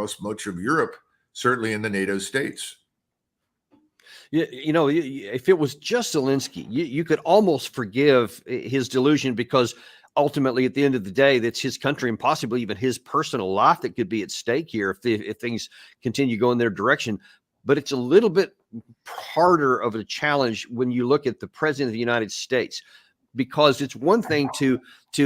across much of Europe, certainly in the NATO states. If it was just Zelensky, you could almost forgive his delusion, because ultimately, at the end of the day, that's his country and possibly even his personal life that could be at stake here if things continue going their direction. But it's a little bit harder of a challenge when you look at the president of the United States, because it's one thing to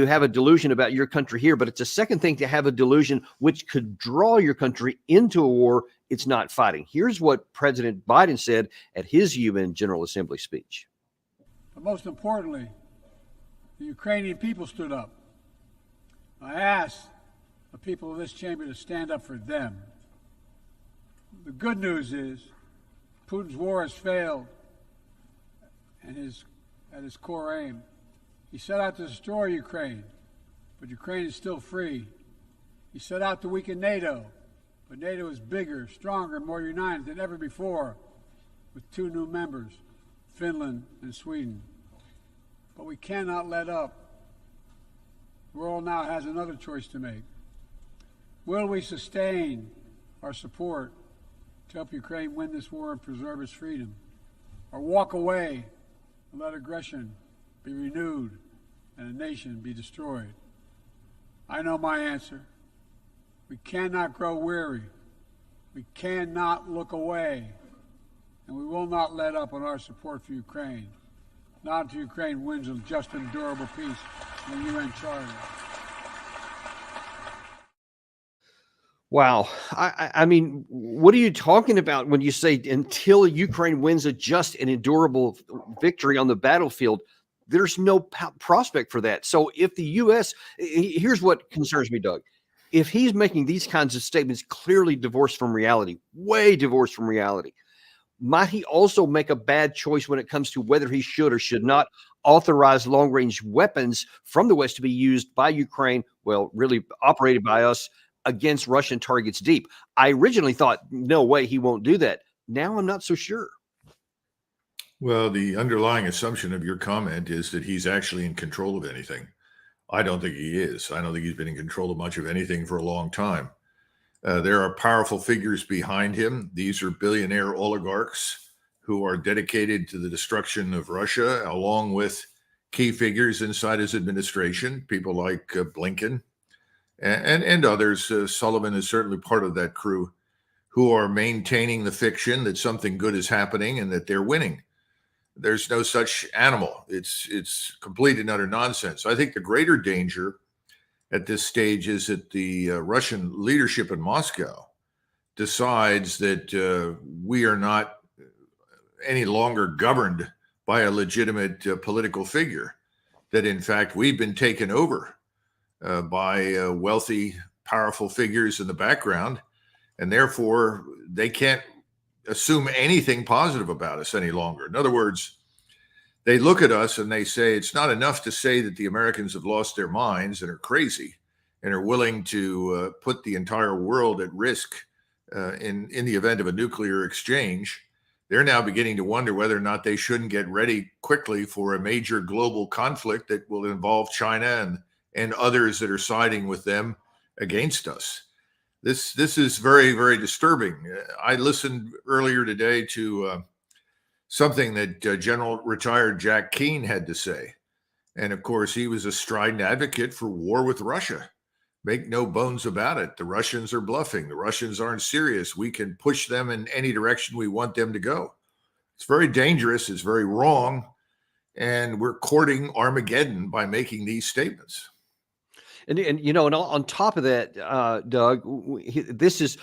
have a delusion about your country here, but it's a second thing to have a delusion which could draw your country into a war it's not fighting. Here's what President Biden said at his UN General Assembly speech. But most importantly, the Ukrainian people stood up. I asked the people of this chamber to stand up for them. The good news is Putin's war has failed, and at his core aim. He set out to destroy Ukraine, but Ukraine is still free. He set out to weaken NATO, but NATO is bigger, stronger, more united than ever before, with 2 new members, Finland and Sweden. But we cannot let up. The world now has another choice to make. Will we sustain our support to help Ukraine win this war and preserve its freedom, or walk away and let aggression be renewed and a nation be destroyed? I know my answer. We cannot grow weary. We cannot look away. And we will not let up on our support for Ukraine. Not until Ukraine wins a just and durable peace in the UN Charter. Wow. I mean, what are you talking about when you say until Ukraine wins a just and endurable victory on the battlefield? There's no prospect for that. So if the U.S., here's what concerns me, Doug. If he's making these kinds of statements clearly divorced from reality, way divorced from reality, might he also make a bad choice when it comes to whether he should or should not authorize long-range weapons from the West to be used by Ukraine, well, really operated by us, against Russian targets deep? I originally thought, no way, he won't do that. Now I'm not so sure. Well, the underlying assumption of your comment is that he's actually in control of anything. I don't think he is. I don't think he's been in control of much of anything for a long time. There are powerful figures behind him. These are billionaire oligarchs who are dedicated to the destruction of Russia, along with key figures inside his administration, people like Blinken and others. Sullivan is certainly part of that crew, who are maintaining the fiction that something good is happening and that they're winning. There's no such animal. It's complete and utter nonsense. I think the greater danger at this stage is that the Russian leadership in Moscow decides that we are not any longer governed by a legitimate political figure, that in fact we've been taken over by wealthy, powerful figures in the background, and therefore they can't assume anything positive about us any longer. In other words, they look at us and they say it's not enough to say that the Americans have lost their minds and are crazy and are willing to put the entire world at risk in the event of a nuclear exchange. They're now beginning to wonder whether or not they shouldn't get ready quickly for a major global conflict that will involve China and others that are siding with them against us. This is very, very disturbing. I listened earlier today to something that General retired Jack Keane had to say. And of course, he was a strident advocate for war with Russia. Make no bones about it. The Russians are bluffing. The Russians aren't serious. We can push them in any direction we want them to go. It's very dangerous. It's very wrong. And we're courting Armageddon by making these statements. And on top of that, Doug, this is